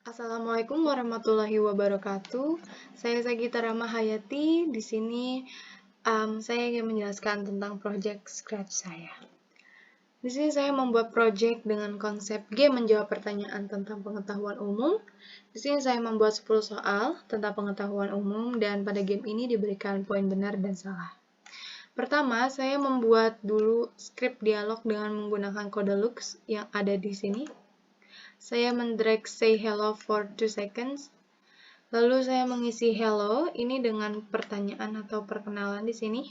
Assalamualaikum warahmatullahi wabarakatuh. Saya Sagita Rahmayati. Di sini saya ingin menjelaskan tentang proyek Scratch saya. Di sini saya membuat proyek dengan konsep game menjawab pertanyaan tentang pengetahuan umum. Di sini saya membuat 10 soal tentang pengetahuan umum dan pada game ini diberikan poin benar dan salah. Pertama, saya membuat dulu skrip dialog dengan menggunakan kode Lux yang ada di sini. Saya mendrag say hello for 2 seconds. Lalu saya mengisi hello ini dengan pertanyaan atau perkenalan di sini.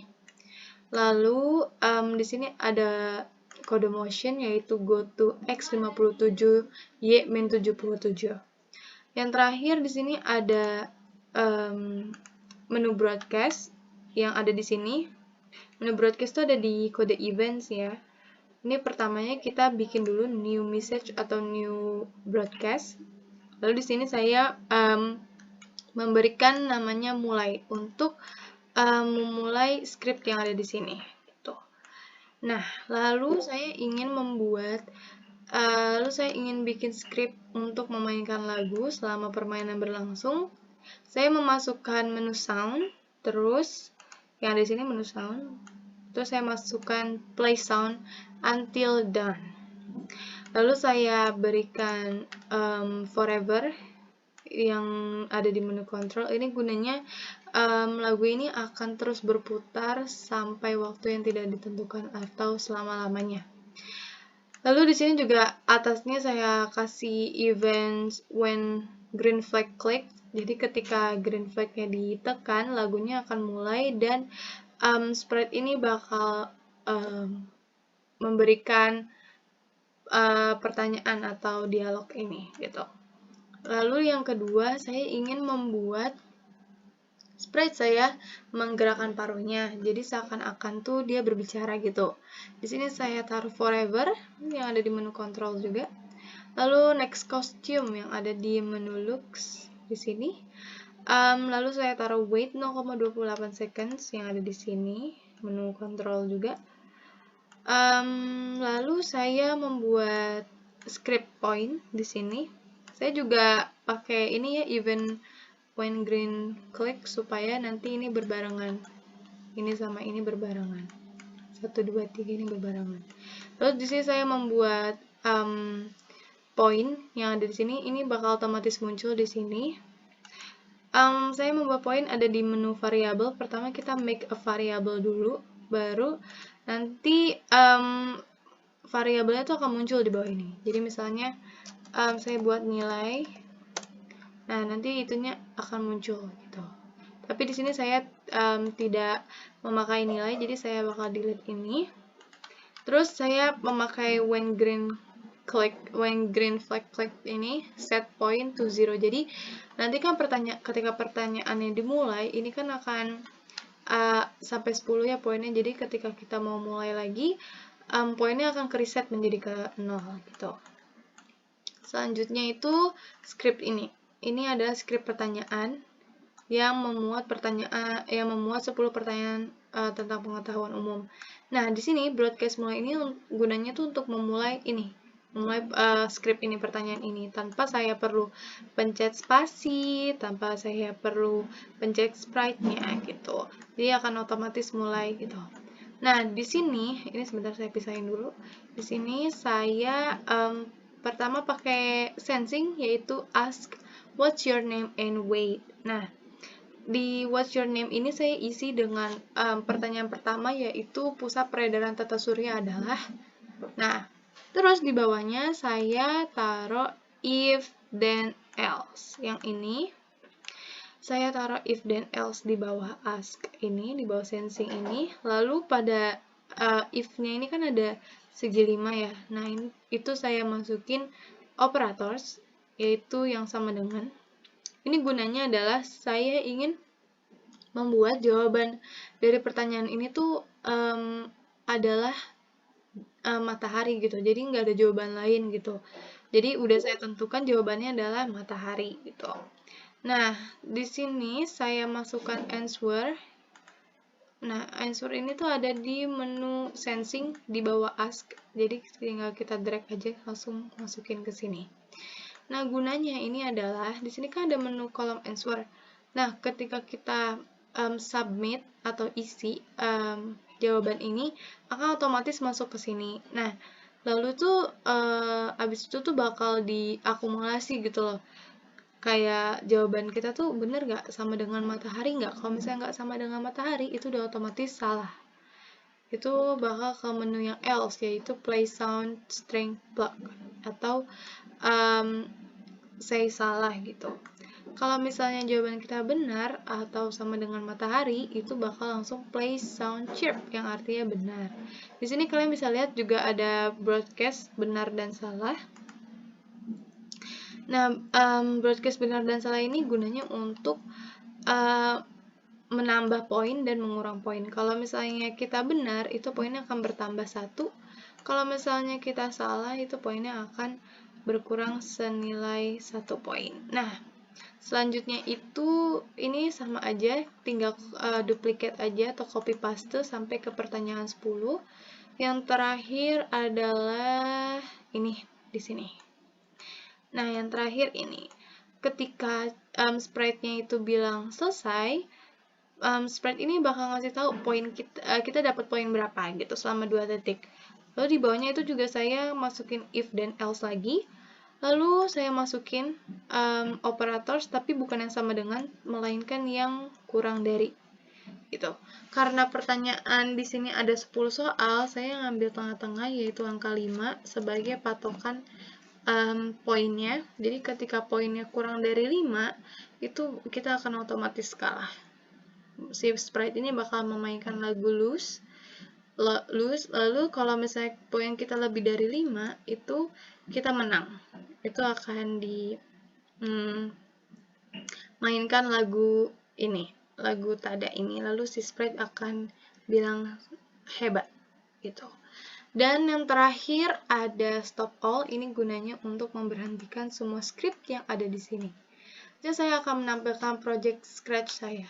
Lalu di sini ada kode motion yaitu go to X57 Y-77. Yang terakhir di sini ada menu broadcast yang ada di sini. Menu broadcast itu ada di kode events ya. Ini pertamanya kita bikin dulu new message atau new broadcast. Lalu di sini saya memberikan namanya mulai untuk memulai script yang ada di sini. Gitu. Nah, lalu saya ingin bikin script untuk memainkan lagu selama permainan berlangsung. Saya memasukkan menu sound, terus yang ada di sini menu sound. Terus saya masukkan play sound until done. Lalu saya berikan forever yang ada di menu control. Ini gunanya lagu ini akan terus berputar sampai waktu yang tidak ditentukan atau selama-lamanya. Lalu di sini juga atasnya saya kasih events when green flag click. Jadi ketika green flagnya ditekan, lagunya akan mulai dan sprite ini bakal memberikan pertanyaan atau dialog ini gitu. Lalu yang kedua, saya ingin membuat sprite saya menggerakkan paruhnya. Jadi seakan-akan tuh dia berbicara gitu. Di sini saya taruh forever yang ada di menu control juga. Lalu next costume yang ada di menu looks di sini. Lalu saya taruh wait 0,28 seconds yang ada di sini, menu control juga. Lalu saya membuat script point di sini. Saya juga pakai ini ya, event when green click supaya nanti ini berbarengan. Ini sama ini berbarengan. 1, 2, 3 ini berbarengan. Lalu di sini saya membuat point yang ada di sini. Ini bakal otomatis muncul di sini. Saya membuat poin ada di menu variabel. Pertama kita make a variable dulu, baru nanti variabelnya itu akan muncul di bawah ini. Jadi misalnya saya buat nilai, nah nanti itunya akan muncul gitu. Tapi di sini saya tidak memakai nilai, jadi saya bakal delete ini. Terus saya memakai when green flag click ini set point to 0. Jadi nanti kan ketika pertanyaannya dimulai, ini kan akan sampai 10 ya poinnya. Jadi ketika kita mau mulai lagi, poinnya akan ke reset menjadi ke 0 gitu. Selanjutnya itu script ini. Ini adalah script pertanyaan yang memuat 10 pertanyaan tentang pengetahuan umum. Nah, di sini broadcast mulai ini gunanya tuh untuk memulai script ini, pertanyaan ini, tanpa saya perlu pencet spasi, tanpa saya perlu pencet sprite-nya gitu. Jadi akan otomatis mulai gitu. Nah, di sini ini sebentar saya pisahin dulu. Di sini saya pertama pakai sensing, yaitu ask what's your name and wait. Nah, di what's your name ini saya isi dengan pertanyaan pertama, yaitu pusat peredaran tata surya adalah. Nah, terus di bawahnya saya taruh if then else. Yang ini saya taruh if then else di bawah ask ini, di bawah sensing ini. Lalu pada if-nya ini kan ada segi 5 ya. Nah, itu saya masukin operators, yaitu yang sama dengan. Ini gunanya adalah saya ingin membuat jawaban dari pertanyaan ini tuh adalah matahari gitu. Jadi nggak ada jawaban lain gitu. Jadi udah saya tentukan jawabannya adalah matahari gitu. Nah, di sini saya masukkan answer. Nah, answer ini tuh ada di menu sensing di bawah ask. Jadi tinggal kita drag aja langsung masukin ke sini. Nah, gunanya ini adalah di sini kan ada menu kolom answer. Nah, ketika kita submit atau isi jawaban ini akan otomatis masuk ke sini. Nah, lalu tuh abis itu tuh bakal diakumulasi gitu loh. Kayak jawaban kita tuh bener nggak sama dengan matahari nggak? Kalau misalnya nggak sama dengan matahari, itu udah otomatis salah. Itu bakal ke menu yang else, yaitu play sound string plug atau say salah gitu. Kalau misalnya jawaban kita benar atau sama dengan matahari, itu bakal langsung play sound chirp yang artinya benar. Di sini kalian bisa lihat juga ada broadcast benar dan salah. Nah, broadcast benar dan salah ini gunanya untuk menambah poin dan mengurang poin. Kalau misalnya kita benar, itu poinnya akan bertambah 1. Kalau misalnya kita salah, itu poinnya akan berkurang senilai 1 poin. Nah, selanjutnya itu ini sama aja, tinggal duplicate aja atau copy paste sampai ke pertanyaan 10. Yang terakhir adalah ini di sini. Nah, yang terakhir ini, ketika sprite-nya itu bilang selesai, sprite ini bakal ngasih tahu poin kita dapat poin berapa gitu selama 2 detik. Lalu di bawahnya itu juga saya masukin if dan else lagi. Lalu saya masukin operators tapi bukan yang sama dengan, melainkan yang kurang dari gitu. Karena pertanyaan di sini ada 10 soal, saya ngambil tengah-tengah yaitu angka 5 sebagai patokan poinnya. Jadi ketika poinnya kurang dari 5, itu kita akan otomatis kalah. Si sprite ini bakal memainkan lagu loose. Lalu kalau misalnya poin kita lebih dari 5, itu kita menang. Itu akan mainkan lagu ini, lagu tada ini. Lalu si sprite akan bilang hebat gitu. Dan yang terakhir ada stop all, ini gunanya untuk memberhentikan semua script yang ada di sini. Jadi saya akan menampilkan project Scratch saya.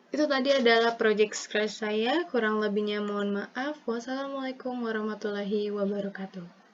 Itu tadi adalah project Scratch saya, kurang lebihnya mohon maaf. Wassalamualaikum warahmatullahi wabarakatuh.